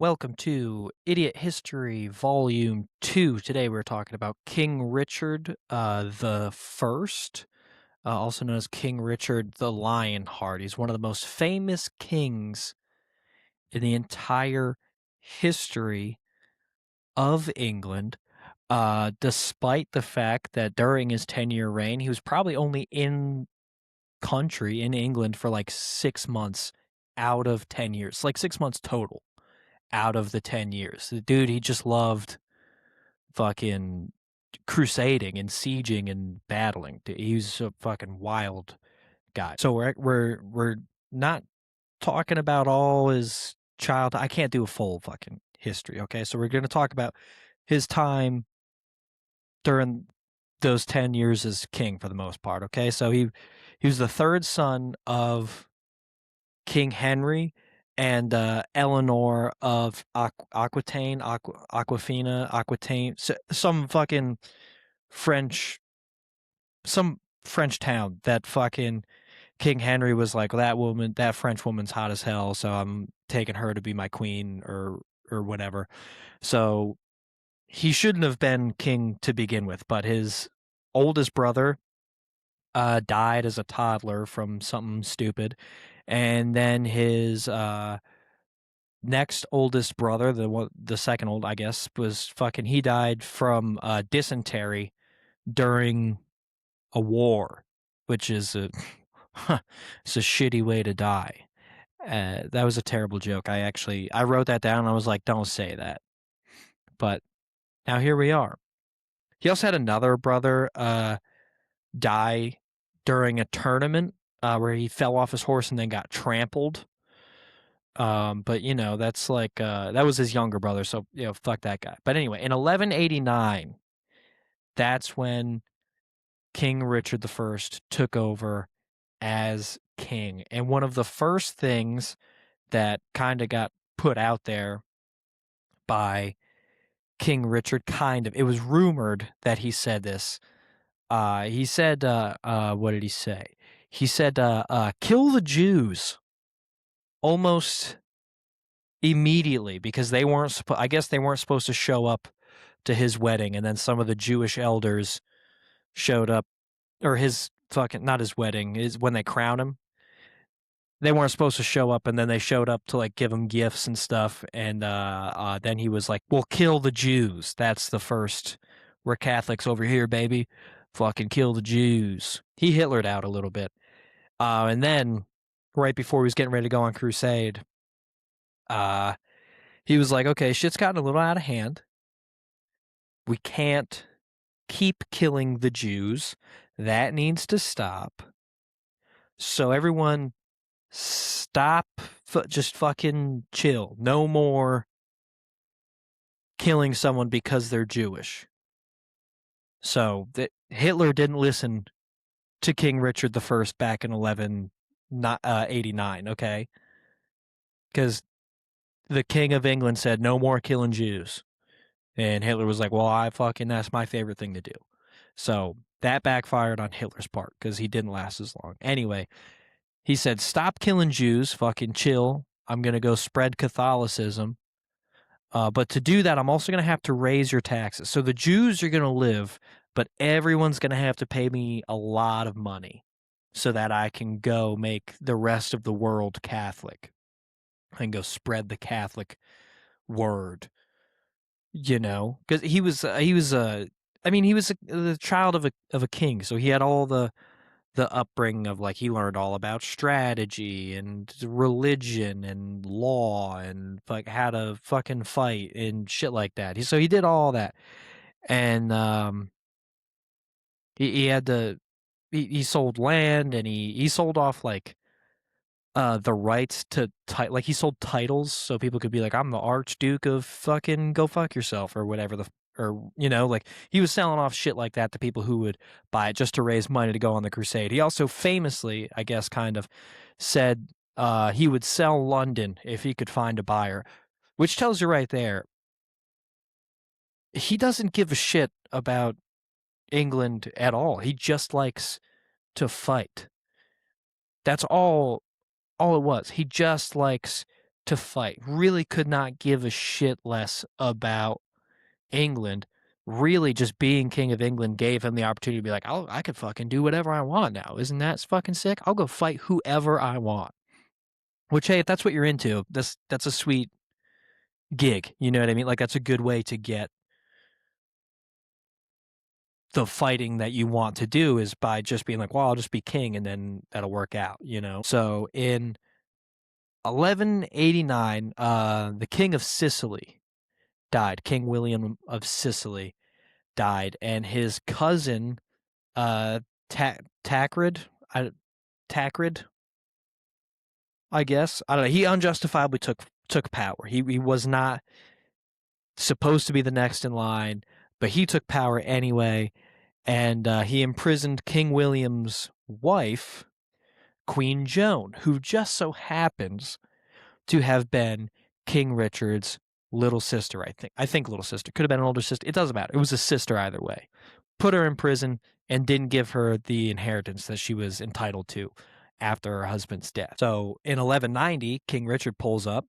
Welcome to Idiot History Volume 2. Today we're talking about King Richard the First, also known as King Richard the Lionheart. He's one of the most famous kings in the entire history of England, despite the fact that during his 10-year reign, he was probably only in country in England for like 6 months out of 10 years, like 6 months total out of the 10 years. The dude, he just loved fucking crusading and sieging and battling. He's a fucking wild guy. So we're not talking about all his child. I can't do a full fucking history, okay? So we're going to talk about his time during those 10 years as king for the most part, okay? So he was the third son of King Henry and Eleanor of Aquitaine, some fucking French, some French town that fucking King Henry was like, well, that French woman's hot as hell, so I'm taking her to be my queen or whatever. So he shouldn't have been king to begin with, but his oldest brother died as a toddler from something stupid, and then his next oldest brother, the second old, I guess, was fucking. He died from dysentery during a war, which is it's a shitty way to die. That was a terrible joke. I wrote that down. And I was like, don't say that. But now here we are. He also had another brother die during a tournament where he fell off his horse and then got trampled. But that's like that was his younger brother, so fuck that guy. But anyway, in 1189, that's when King Richard the First took over as king. And one of the first things that kind of got put out there by King Richard, it was rumored that he said this. He said, what did he say? He said, kill the Jews almost immediately because I guess they weren't supposed to show up to his wedding. And then some of the Jewish elders showed up, or his fucking, not his wedding, is when they crown him. They weren't supposed to show up, and then they showed up to like give him gifts and stuff. And then he was like, "Well, kill the Jews. That's the first. We're Catholics over here, baby. Fucking kill the Jews." He Hitlered out a little bit, and then right before he was getting ready to go on crusade, uh, he was like, "Okay, shit's gotten a little out of hand. We can't keep killing the Jews. That needs to stop. So everyone." Stop, just fucking chill. No more killing someone because they're Jewish. So Hitler didn't listen to King Richard the First back in 1189, okay? Because the King of England said no more killing Jews. And Hitler was like, well, that's my favorite thing to do. So that backfired on Hitler's part because he didn't last as long. Anyway, he said, stop killing Jews, fucking chill. I'm going to go spread Catholicism. But to do that, I'm also going to have to raise your taxes. So the Jews are going to live, but everyone's going to have to pay me a lot of money so that I can go make the rest of the world Catholic and go spread the Catholic word. Because he was the child of a king, so he had all the upbringing of like he learned all about strategy and religion and law and like how to fucking fight and shit like that. So he did all that, and he had to he sold land and he sold off like the rights to like he sold titles so people could be like, I'm the Archduke of fucking go fuck yourself or whatever or like he was selling off shit like that to people who would buy it just to raise money to go on the crusade. He also famously, I guess, kind of said he would sell London if he could find a buyer, which tells you right there he doesn't give a shit about England at all. He just likes to fight. That's all it was. He just likes to fight, really could not give a shit less about England. Really, just being king of England gave him the opportunity to be like, I could fucking do whatever I want now. Isn't that fucking sick? I'll go fight whoever I want. Which, hey, if that's what you're into, that's a sweet gig. You know what I mean? Like, that's a good way to get the fighting that you want to do, is by just being like, well, I'll just be king and then that'll work out, you know? So in 1189, the king of Sicily died. King William of Sicily died, and his cousin, uh, Tancred, Tancred, I guess. I don't know. He unjustifiably took power. He was not supposed to be the next in line, but he took power anyway, and he imprisoned King William's wife, Queen Joan, who just so happens to have been King Richard's little sister. I think little sister, could have been an older sister. It doesn't matter. It was a sister either way. Put her in prison and didn't give her the inheritance that she was entitled to after her husband's death. So in 1190, King Richard pulls up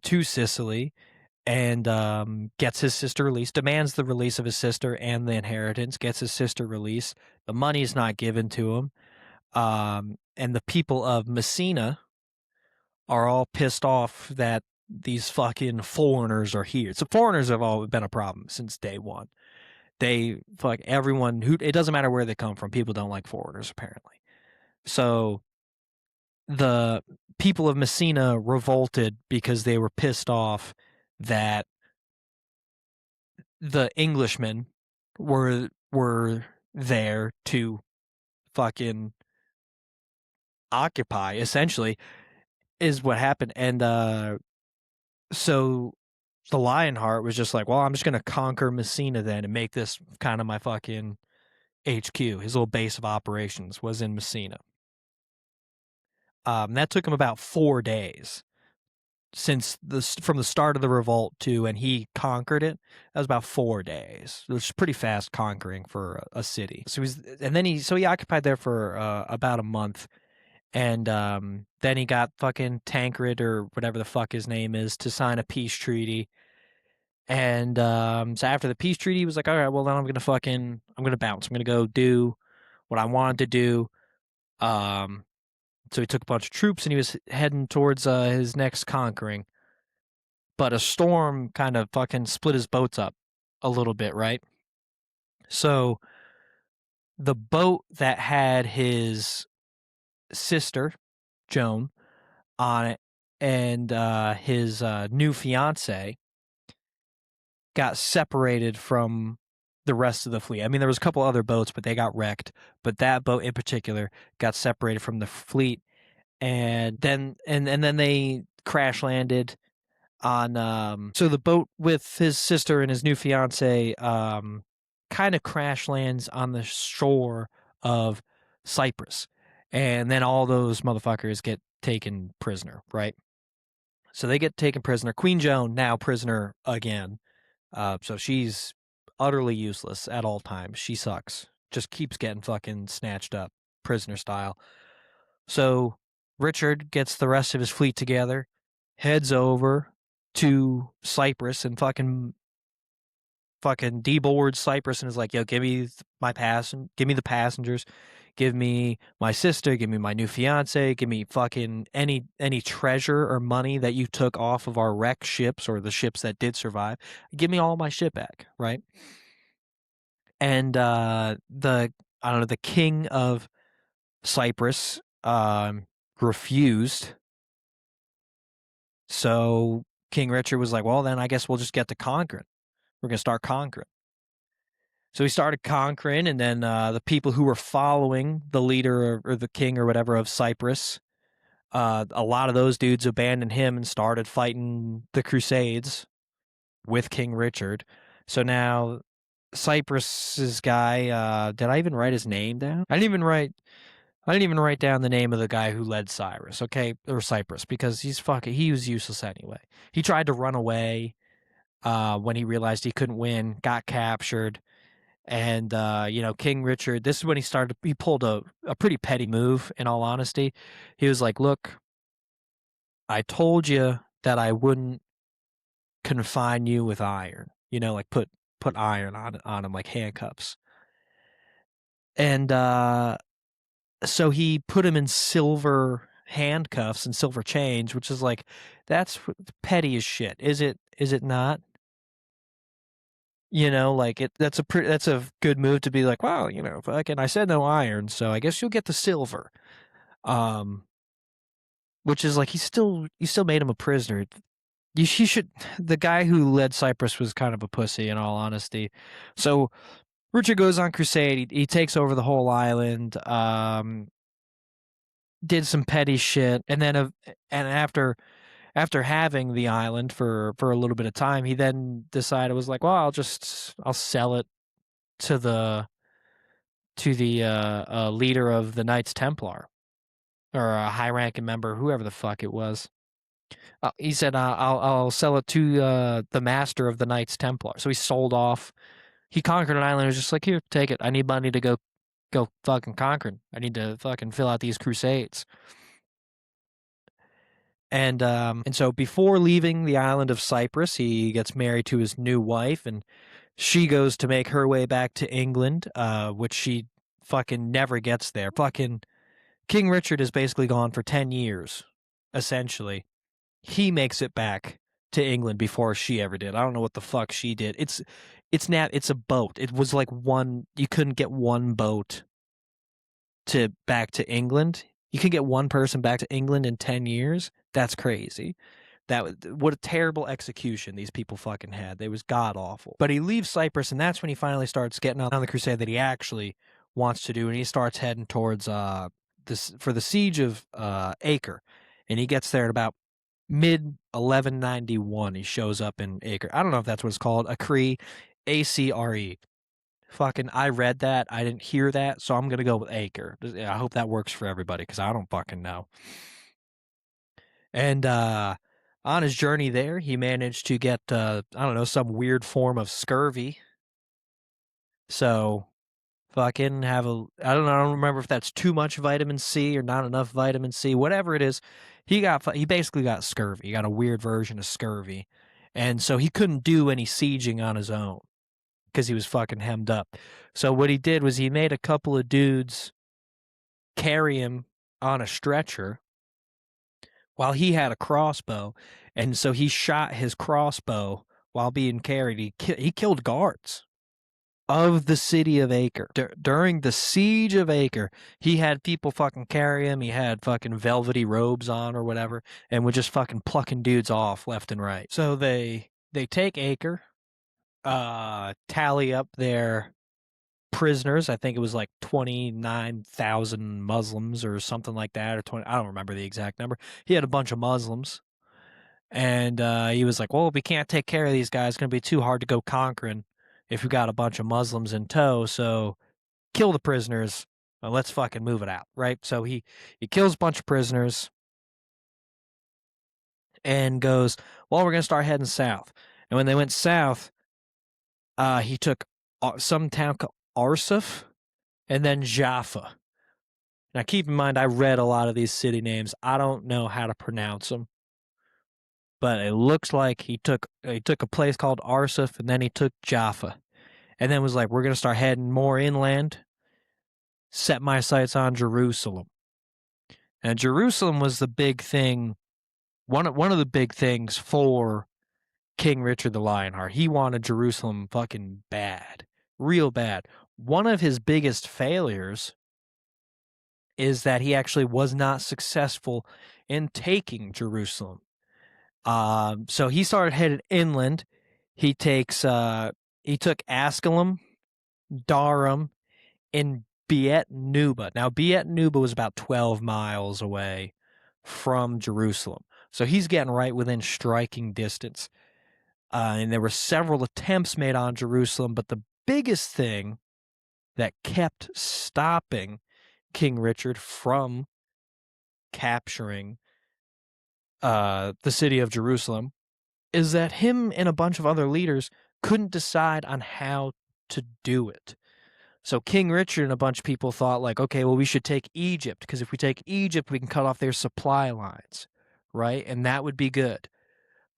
to Sicily and gets his sister released, demands the release of his sister and the inheritance, gets his sister released. The money's not given to him. And the people of Messina are all pissed off that these fucking foreigners are here. So foreigners have all been a problem since day one. They fuck everyone who, it doesn't matter where they come from. People don't like foreigners apparently. So the people of Messina revolted because they were pissed off that the Englishmen were there to fucking occupy, essentially, is what happened. And so the Lionheart was just like, well, I'm just gonna conquer Messina then and make this kind of my fucking HQ. His little base of operations was in Messina. That took him about 4 days from the start of the revolt to, and he conquered it. That was about 4 days, which is pretty fast conquering for a city. So he occupied there for about a month, and then he got fucking Tancred, or whatever the fuck his name is, to sign a peace treaty. And so after the peace treaty, he was like, all right, well then I'm gonna bounce. I'm gonna go do what I wanted to do. So he took a bunch of troops and he was heading towards his next conquering. But a storm kind of fucking split his boats up a little bit, right? So the boat that had his sister, Joan, on it, and his new fiance got separated from the rest of the fleet. I mean, there was a couple other boats, but they got wrecked. But that boat in particular got separated from the fleet, and then they crash landed on. So the boat with his sister and his new fiance kind of crash lands on the shore of Cyprus, and then all those motherfuckers get taken prisoner, right? So they get taken prisoner. Queen Joan now prisoner again. So she's utterly useless at all times. She sucks. Just keeps getting fucking snatched up, prisoner style. So Richard gets the rest of his fleet together, heads over to Cyprus, and fucking deboards Cyprus, and is like, yo, give me the passengers, give me my sister, give me my new fiance, give me fucking any treasure or money that you took off of our wrecked ships or the ships that did survive. Give me all my shit back, right? And the king of Cyprus refused. So King Richard was like, well, then I guess we'll just get to conquering. We're going to start conquering. So he started conquering, and then the people who were following the leader or the king or whatever of Cyprus, a lot of those dudes abandoned him and started fighting the crusades with King Richard. So now Cyprus's guy, did I even write his name down? I didn't even write down the name of the guy who led Cyrus, okay? Or Cyprus, because he was useless anyway. He tried to run away when he realized he couldn't win, got captured. And, King Richard, this is when he pulled a pretty petty move, in all honesty. He was like, look, I told you that I wouldn't confine you with iron, like put iron on him like handcuffs. And so he put him in silver handcuffs and silver chains, which is like, that's petty as shit. Is it not? Like that's a good move to be like, well, fucking I said no iron, so I guess you'll get the silver. Um which is like, you still made him a prisoner. He should The guy who led Cyprus was kind of a pussy, in all honesty. So Richard goes on crusade. He takes over the whole island. Did some petty shit, and then and after having the island for a little bit of time, he then decided, was like, well, I'll sell it to the leader of the Knights Templar, or a high-ranking member, whoever the fuck it was. He said, I'll sell it to the master of the Knights Templar. So he sold off. He conquered an island. He was just like, here, take it. I need money to go fucking conquer. I need to fucking fill out these crusades. And so before leaving the island of Cyprus, he gets married to his new wife, and she goes to make her way back to England, which she fucking never gets there. Fucking King Richard is basically gone for 10 years, essentially. He makes it back to England before she ever did. I don't know what the fuck she did. It's a boat. It was like you couldn't get one boat back to England. You could get one person back to England in 10 years. That's crazy. What a terrible execution these people fucking had. It was god awful. But he leaves Cyprus, and that's when he finally starts getting on the crusade that he actually wants to do, and he starts heading towards for the siege of Acre, and he gets there at about mid 1191. He shows up in Acre. I don't know if that's what it's called. Acre, Acre. Fucking, I read that. I didn't hear that, so I'm gonna go with Acre. I hope that works for everybody, because I don't fucking know. And on his journey there, he managed to get I don't know, some weird form of scurvy. So fucking I don't remember if that's too much vitamin C or not enough vitamin C. Whatever it is, he basically got scurvy. He got a weird version of scurvy, and so he couldn't do any sieging on his own because he was fucking hemmed up. So what he did was he made a couple of dudes carry him on a stretcher while he had a crossbow, and so he shot his crossbow while being carried. He killed guards of the city of Acre. During the siege of Acre, he had people fucking carry him. He had fucking velvety robes on or whatever, and was just fucking plucking dudes off left and right. So they take Acre, tally up their prisoners. I think it was like 29,000 Muslims or something like that, or 20. I don't remember the exact number. He had a bunch of Muslims, and he was like, well, we can't take care of these guys. It's going to be too hard to go conquering if we got a bunch of Muslims in tow. So kill the prisoners. Let's fucking move it out, right? So he kills a bunch of prisoners and goes, well, we're going to start heading south. And when they went south, he took some town called Arsuf, and then Jaffa. Now, keep in mind, I read a lot of these city names. I don't know how to pronounce them, but it looks like he took a place called Arsuf, and then he took Jaffa, and then was like, we're going to start heading more inland, set my sights on Jerusalem. And Jerusalem was the big thing, one of the big things for King Richard the Lionheart. He wanted Jerusalem fucking bad, real bad. One of his biggest failures is that he actually was not successful in taking Jerusalem. So he started headed inland. He took Ascalon, Durham, and Beit Nuba. Now, Beit Nuba was about 12 miles away from Jerusalem. So he's getting right within striking distance. And there were several attempts made on Jerusalem, but the biggest thing that kept stopping King Richard from capturing the city of Jerusalem is that him and a bunch of other leaders couldn't decide on how to do it. So King Richard and a bunch of people thought like, okay, well, we should take Egypt, because if we take Egypt, we can cut off their supply lines, right? And that would be good.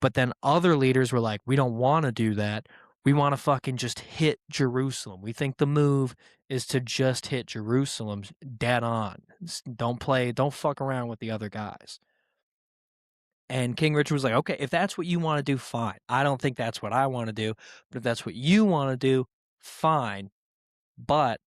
But then other leaders were like, we don't want to do that. We want to fucking just hit Jerusalem. We think the move is to just hit Jerusalem dead on. Don't fuck around with the other guys. And King Richard was like, okay, if that's what you want to do, fine. I don't think that's what I want to do, but if that's what you want to do, fine. But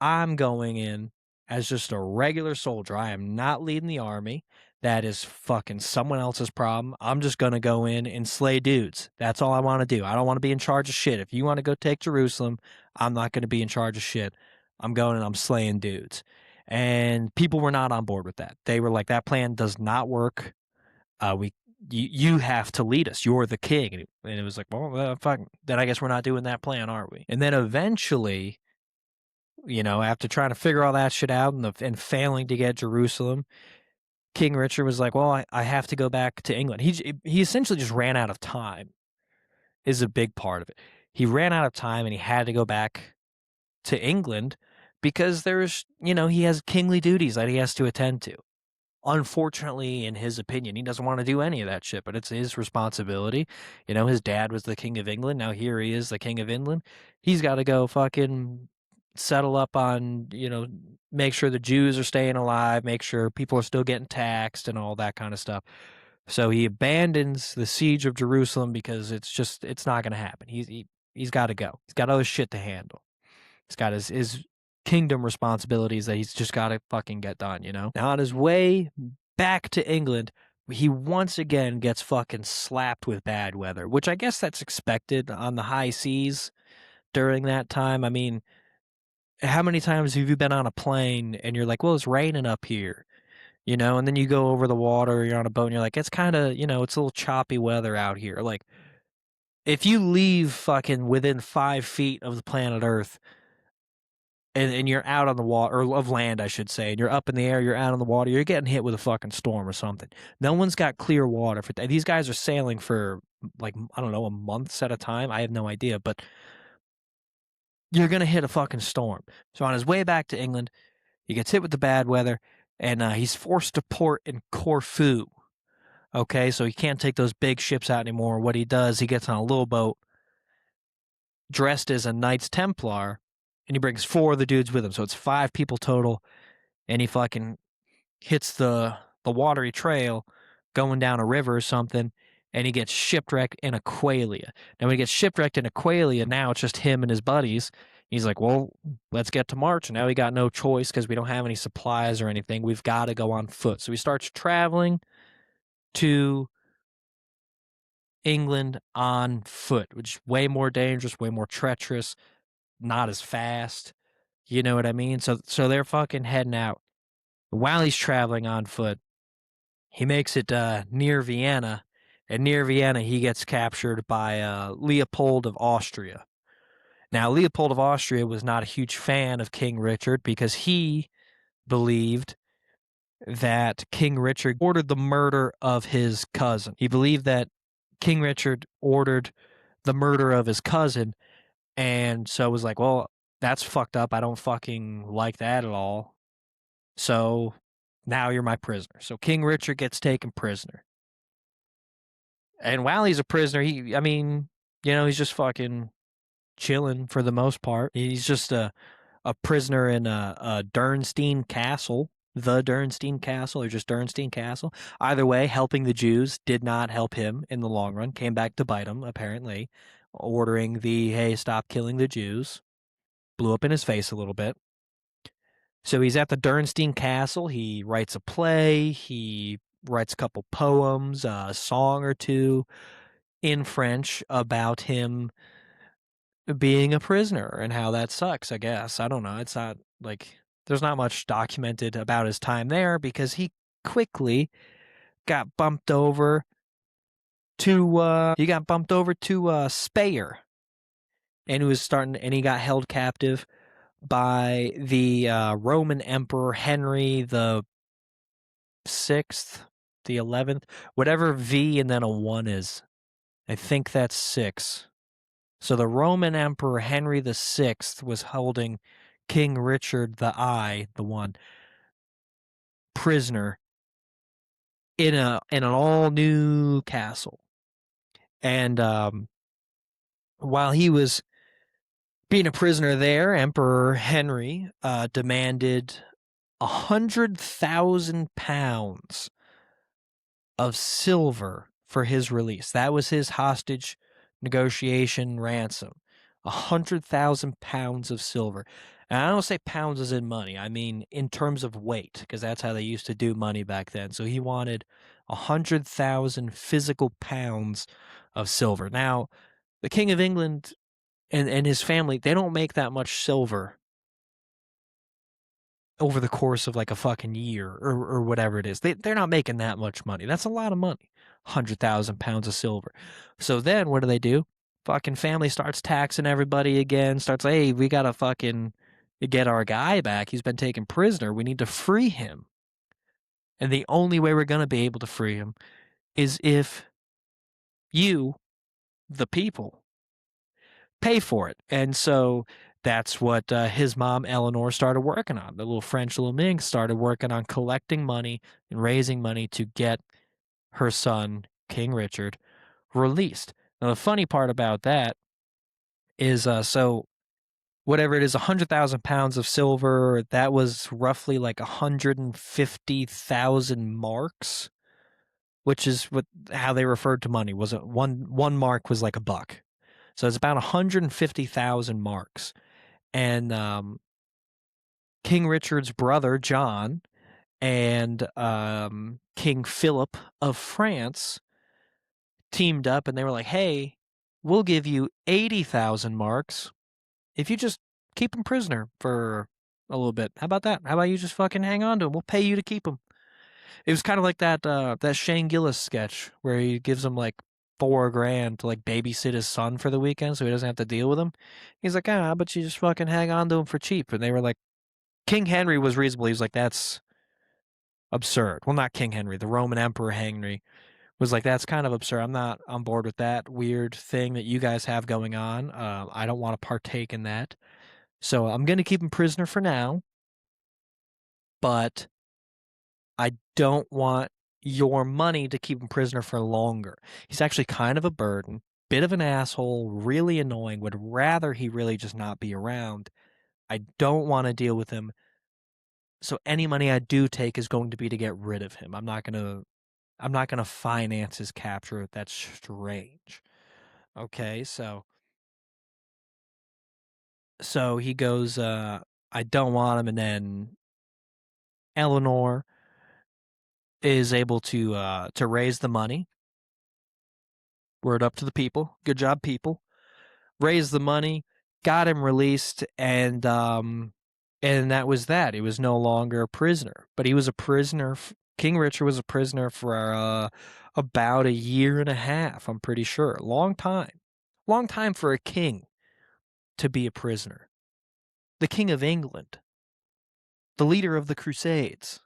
I'm going in as just a regular soldier. I am not leading the army. That is fucking someone else's problem. I'm just going to go in and slay dudes. That's all I want to do. I don't want to be in charge of shit. If you want to go take Jerusalem, I'm not going to be in charge of shit. I'm going and I'm slaying dudes. And people were not on board with that. They were like, that plan does not work. You have to lead us. You're the king. And it was like, well, fuck. Then I guess we're not doing that plan, are we? And then eventually, after trying to figure all that shit out and failing to get Jerusalem, King Richard was like, well, I have to go back to England. He essentially just ran out of time, is a big part of it. He ran out of time and he had to go back to England because he has kingly duties that he has to attend to. Unfortunately, in his opinion, he doesn't want to do any of that shit, but it's his responsibility. His dad was the King of England. Now here he is, the King of England. He's got to go fucking settle up on, make sure the Jews are staying alive, make sure people are still getting taxed and all that kind of stuff. So he abandons the siege of Jerusalem because it's not going to happen. He's got to go. He's got other shit to handle. He's got his kingdom responsibilities that he's just got to fucking get done, Now on his way back to England, he once again gets fucking slapped with bad weather, which I guess that's expected on the high seas during that time. I mean, how many times have you been on a plane and you're like, well, it's raining up here, and then you go over the water, you're on a boat and you're like, it's kind of, it's a little choppy weather out here. Like, if you leave fucking within 5 feet of the planet Earth, and you're out on the water, or of land, I should say, and you're up in the air, you're out on the water, you're getting hit with a fucking storm or something. No one's got clear water for that. These guys are sailing for, like, I don't know, a month at a time. I have no idea, but you're going to hit a fucking storm. So on his way back to England, he gets hit with the bad weather, and he's forced to port in Corfu. Okay, so he can't take those big ships out anymore. What he does, he gets on a little boat, dressed as a Knights Templar, and he brings 4 of the dudes with him. So it's 5 people total, and he fucking hits the watery trail going down a river or something, and he gets shipwrecked in Aqualia. Now, when he gets shipwrecked in Aqualia, now it's just him and his buddies. He's like, well, let's get to March. Now we got no choice because we don't have any supplies or anything. We've got to go on foot. So he starts traveling to England on foot, which is way more dangerous, way more treacherous, not as fast. You know what I mean? So they're fucking heading out. While he's traveling on foot, he makes it near Vienna, and near Vienna he gets captured by Leopold of Austria. Now, Leopold of Austria was not a huge fan of King Richard because he believed that King Richard ordered the murder of his cousin. He believed that King Richard ordered the murder of his cousin, and so was like, well, that's fucked up. I don't fucking like that at all. So now you're my prisoner. So King Richard gets taken prisoner. And while he's a prisoner, he's just fucking chilling for the most part. He's just a prisoner in a Dernstein Castle, the Dernstein Castle, or just Dernstein Castle. Either way, helping the Jews did not help him in the long run. Came back to bite him, apparently, ordering hey, stop killing the Jews. Blew up in his face a little bit. So he's at the Dernstein Castle. He writes a play. He writes a couple poems, a song or two in French about him being a prisoner and how that sucks, I guess. I don't know. It's not like there's not much documented about his time there because he quickly got bumped over to Speyer, and he got held captive by the Roman Emperor Henry the 6th, the 11th, whatever V and then a 1 is. I think that's 6. So the Roman Emperor Henry the 6th was holding King Richard the 1, prisoner in an all new castle. And while he was being a prisoner there, Emperor Henry demanded 100,000 pounds of silver for his release. That was his hostage negotiation ransom. 100,000 pounds of silver. And I don't say pounds as in money. I mean in terms of weight, because that's how they used to do money back then. So he wanted 100,000 physical pounds of silver. Now, the King of England and his family, they don't make that much silver over the course of like a fucking year or whatever it is. They're not making that much money. That's a lot of money. 100,000 pounds of silver. So then what do? Fucking family starts taxing everybody again, starts, hey, we gotta fucking get our guy back. He's been taken prisoner. We need to free him. And the only way we're gonna be able to free him is if you, the people, pay for it. And so that's what his mom, Eleanor, started working on. The little French little minx started working on collecting money and raising money to get her son, King Richard, released. Now, the funny part about that is so whatever it is, 100,000 pounds of silver, that was roughly like 150,000 marks, which is how they referred to money. Was it one mark was like a buck. So it's about 150,000 marks. And King Richard's brother, John, and King Philip of France teamed up and they were like, hey, we'll give you 80,000 marks if you just keep him prisoner for a little bit. How about that? How about you just fucking hang on to him? We'll pay you to keep him. It was kind of like that Shane Gillis sketch where he gives him like $4,000 to like babysit his son for the weekend so he doesn't have to deal with him. He's like, how about you just fucking hang on to him for cheap? And they were like, King Henry was reasonable. He was like, that's absurd. Well, not King Henry, the Roman Emperor Henry was like, that's kind of absurd. I'm not on board with that weird thing that you guys have going on. I don't want to partake in that. So I'm going to keep him prisoner for now, but I don't want your money to keep him prisoner for longer. He's actually kind of a burden, bit of an asshole, really annoying, would rather he really just not be around. I don't want to deal with him. So any money I do take is going to be to get rid of him. I'm not going to finance his capture. That's strange. Okay, so he goes, I don't want him, and then Eleanor is able to raise the money. Word up to the people. Good job, people. Raised the money, got him released, and that was that. He was no longer a prisoner, but he was a prisoner. King Richard was a prisoner for about a year and a half. I'm pretty sure. Long time for a king to be a prisoner. The King of England, the leader of the crusades,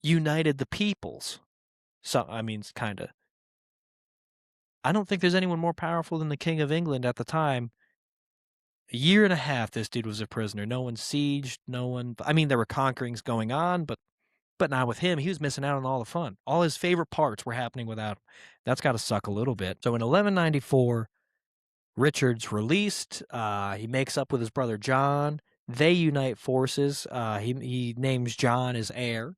united the peoples. So I mean, kind of. I don't think there's anyone more powerful than the King of England at the time. A year and a half, this dude was a prisoner. No one sieged, no one. I mean, there were conquerings going on, but not with him. He was missing out on all the fun. All his favorite parts were happening without him. That's got to suck a little bit. So in 1194, Richard's released. He makes up with his brother John. They unite forces. He names John his heir,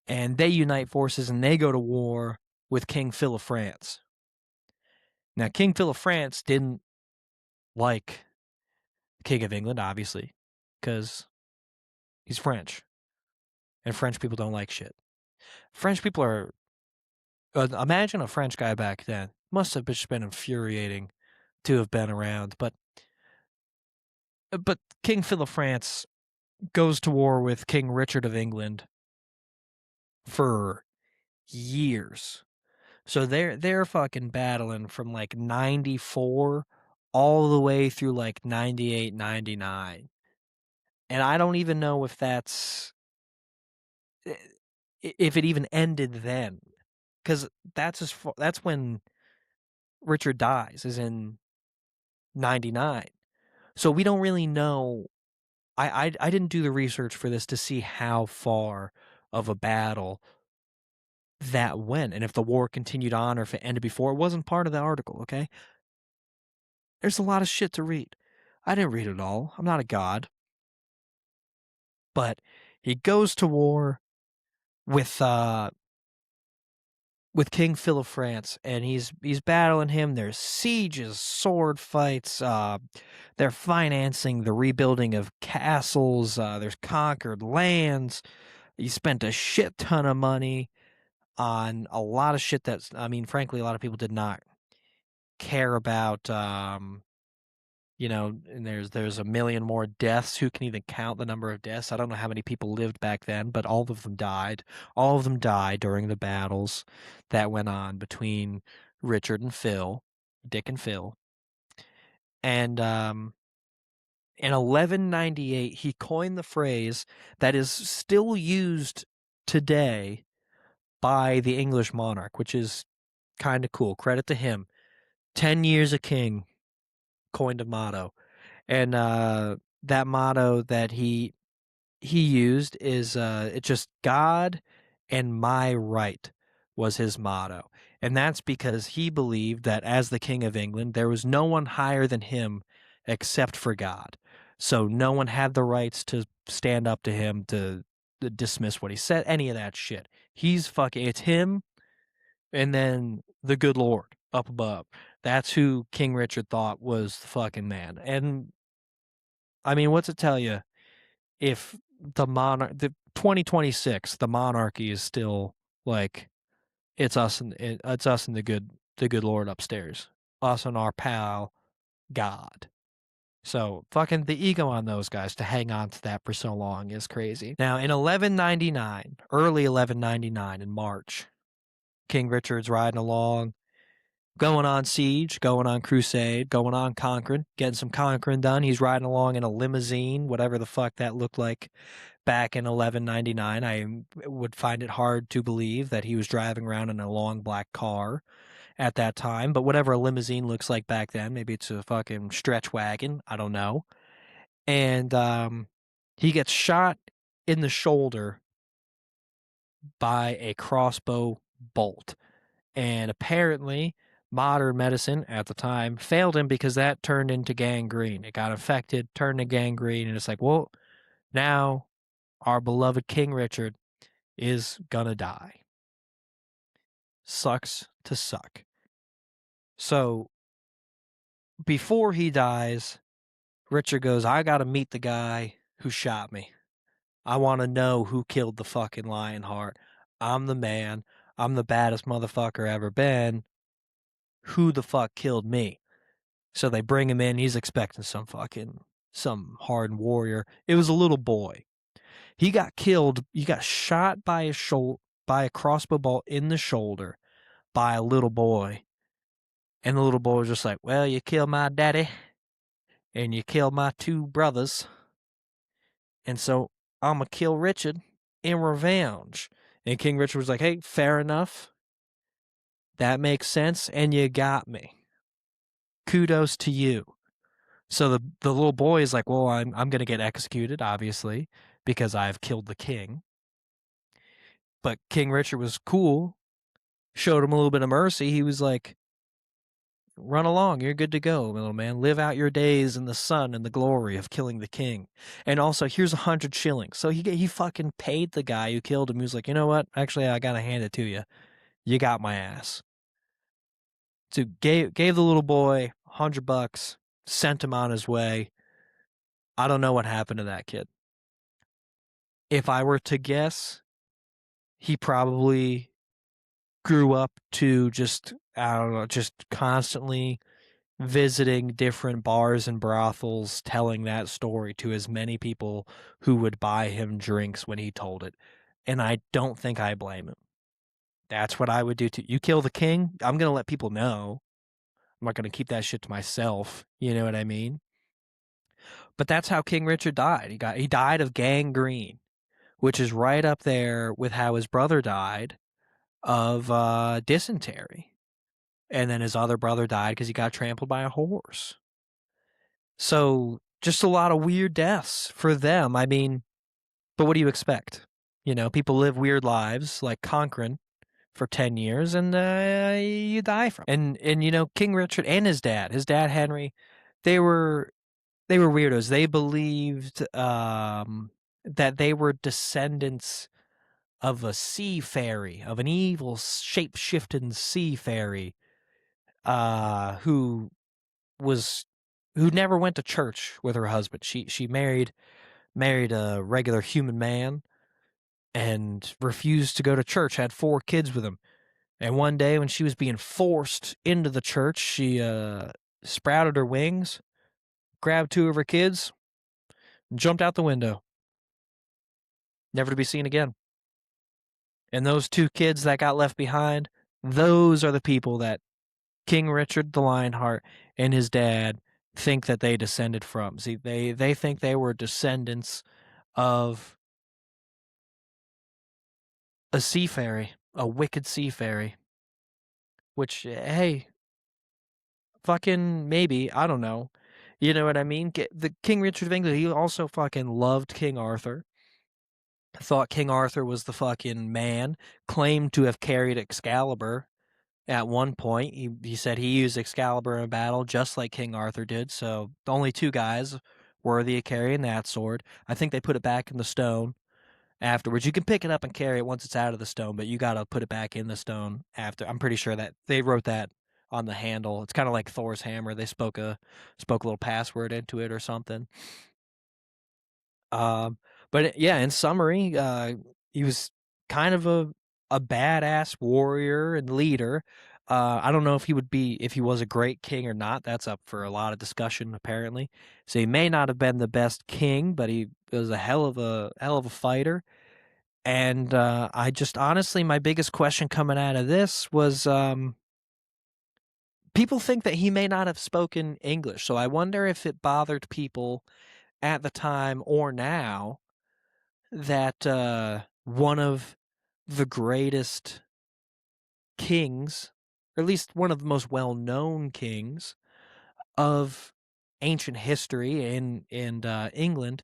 and they unite forces and they go to war with King Philip of France. Now, King Philip of France didn't like the King of England, obviously, because he's French, and French people don't like shit. French people are. Imagine a French guy back then. Must have just been infuriating to have been around, but King Philip of France goes to war with King Richard of England for years. So they're fucking battling from like 94 all the way through like 98, 99. And I don't even know if if it even ended then. Cuz that's when Richard dies, is in 99. So we don't really know. I didn't do the research for this to see how far of a battle that went. And if the war continued on or if it ended before, it wasn't part of the article, okay? There's a lot of shit to read. I didn't read it all. I'm not a god. But he goes to war with King Phil of France, and he's battling him. There's sieges, sword fights. They're financing the rebuilding of castles. There's conquered lands. He spent a shit ton of money on a lot of shit that's, I mean, frankly, a lot of people did not care about. And there's a million more deaths. Who can even count the number of deaths? I don't know how many people lived back then, but all of them died. All of them died during the battles that went on between Richard and Phil, Dick and Phil. And in 1198, he coined the phrase that is still used today by the English monarch, which is kind of cool. Credit to him. 10 years a king coined a motto. And that motto that he used is it's just God and my right was his motto. And that's because he believed that as the King of England, there was no one higher than him except for God. So no one had the rights to stand up to him, to dismiss what he said, any of that shit. It's him and then the good Lord up above. That's who King Richard thought was the fucking man. And I mean, what's it tell you if the 2026, the monarchy is still like it's us and the good Lord upstairs, us and our pal God. So fucking the ego on those guys to hang on to that for so long is crazy. Now in 1199, early 1199 in March, King Richard's riding along, going on siege, going on crusade, going on conquering, getting some conquering done. He's riding along in a limousine, whatever the fuck that looked like back in 1199. I would find it hard to believe that he was driving around in a long black car at that time, but whatever a limousine looks like back then, maybe it's a fucking stretch wagon, I don't know. And he gets shot in the shoulder by a crossbow bolt. And apparently, modern medicine at the time failed him because that turned into gangrene. It got infected, turned to gangrene, and it's like, well, now our beloved King Richard is gonna die. Sucks to suck. So before he dies, Richard goes, I gotta meet the guy who shot me. I want to know who killed the fucking Lionheart. I'm the man. I'm the baddest motherfucker ever been. Who the fuck killed me? So they bring him in. He's expecting some hardened warrior. It was a little boy. He got killed. He got shot by a crossbow bolt in the shoulder by a little boy. And the little boy was just like, well, you killed my daddy and you killed my two brothers. And so I'm going to kill Richard in revenge. And King Richard was like, hey, fair enough. That makes sense. And you got me. Kudos to you. So the little boy is like, well, I'm going to get executed, obviously, because I've killed the king. But King Richard was cool, showed him a little bit of mercy. He was like, run along, you're good to go, little man. Live out your days in the sun and the glory of killing the king. And also, here's 100 shillings. So he fucking paid the guy who killed him. He was like, you know what? Actually, I got to hand it to you. You got my ass. So gave the little boy $100, sent him on his way. I don't know what happened to that kid. If I were to guess, he probably grew up to just, I don't know, just constantly visiting different bars and brothels, telling that story to as many people who would buy him drinks when he told it. And I don't think I blame him. That's what I would do too. You kill the king, I'm going to let people know. I'm not going to keep that shit to myself. You know what I mean? But that's how King Richard died. He died of gangrene, which is right up there with how his brother died of dysentery. And then his other brother died because he got trampled by a horse. So just a lot of weird deaths for them. I mean, but what do you expect? You know, people live weird lives like Conquering for 10 years and you die from it. And you know, King Richard and his dad Henry, they were weirdos. They believed that they were descendants of a sea fairy, of an evil shape-shifting sea fairy who was who never went to church with her husband. She married a regular human man and refused to go to church, had 4 kids with him. And one day when she was being forced into the church, she sprouted her wings, grabbed 2 of her kids, and jumped out the window, never to be seen again. And those 2 kids that got left behind, those are the people that King Richard the Lionheart and his dad think that they descended from. See, they think they were descendants of a sea fairy, a wicked sea fairy. Which, hey, fucking maybe, I don't know. You know what I mean? The King Richard of England, he also fucking loved King Arthur. Thought King Arthur was the fucking man. Claimed to have carried Excalibur at one point. He said he used Excalibur in battle just like King Arthur did. So the only 2 guys worthy of carrying that sword. I think they put it back in the stone afterwards. You can pick it up and carry it once it's out of the stone, but you got to put it back in the stone after. I'm pretty sure that they wrote that on the handle. It's kind of like Thor's hammer. They spoke a little password into it or something. Um, but yeah, in summary, he was kind of a badass warrior and leader. I don't know if he was a great king or not. That's up for a lot of discussion, apparently. So he may not have been the best king, but he was a hell of a fighter. And I just honestly, my biggest question coming out of this was people think that he may not have spoken English. So I wonder if it bothered people at the time or now that one of the greatest kings, or at least one of the most well-known kings of ancient history in England,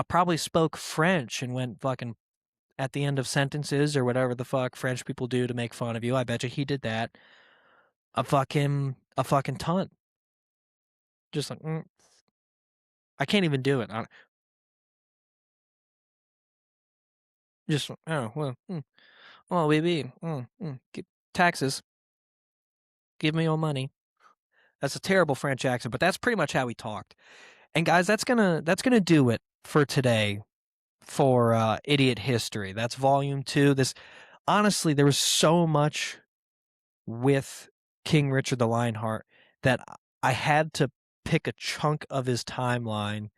probably spoke French and went fucking at the end of sentences or whatever the fuck French people do to make fun of you. I bet you he did that a fucking ton. Just like I can't even do it. Just oh well, oh baby, taxes. Give me your money. That's a terrible French accent, but that's pretty much how he talked. And guys, that's gonna do it for today for Idiot History. That's volume 2. This honestly, there was so much with King Richard the Lionheart that I had to pick a chunk of his timeline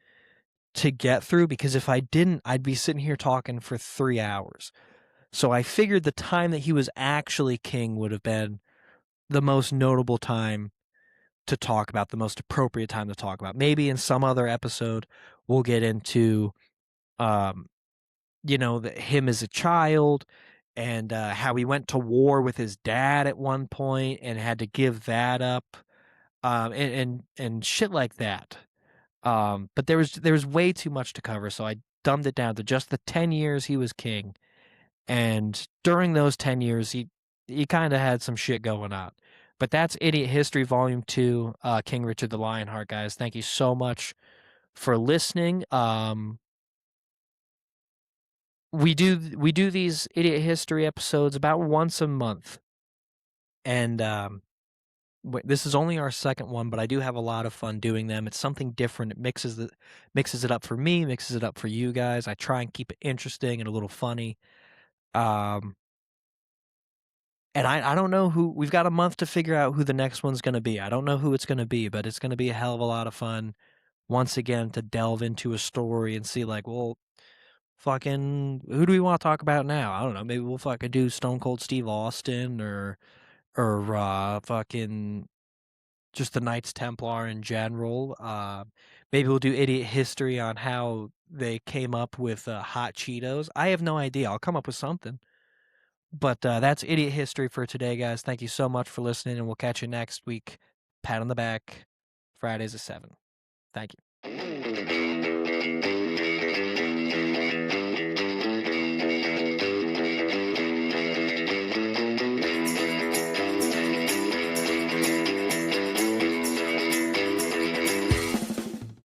to get through, because if I didn't, I'd be sitting here talking for 3 hours. So I figured the time that he was actually king would have been the most notable time to talk about, the most appropriate time to talk about. Maybe in some other episode we'll get into him as a child and how he went to war with his dad at one point and had to give that up, and shit like that. But there was way too much to cover, so I dumbed it down to just the 10 years he was king. And during those 10 years, he kind of had some shit going on. But that's Idiot History Volume 2, King Richard the Lionheart, guys. Thank you so much for listening. We do these Idiot History episodes about once a month. And this is only our second one, but I do have a lot of fun doing them. It's something different. It mixes it up for me, mixes it up for you guys. I try and keep it interesting and a little funny. And I don't know who. We've got a month to figure out who the next one's going to be. I don't know who it's going to be, but it's going to be a hell of a lot of fun once again to delve into a story and see, like, well, fucking, who do we want to talk about now? I don't know. Maybe we'll fucking do Stone Cold Steve Austin or fucking just the Knights Templar in general. Maybe we'll do Idiot History on how they came up with hot Cheetos. I have no idea. I'll come up with something. But that's Idiot History for today, guys. Thank you so much for listening, and we'll catch you next week. Pat on the back, Fridays at 7. Thank you.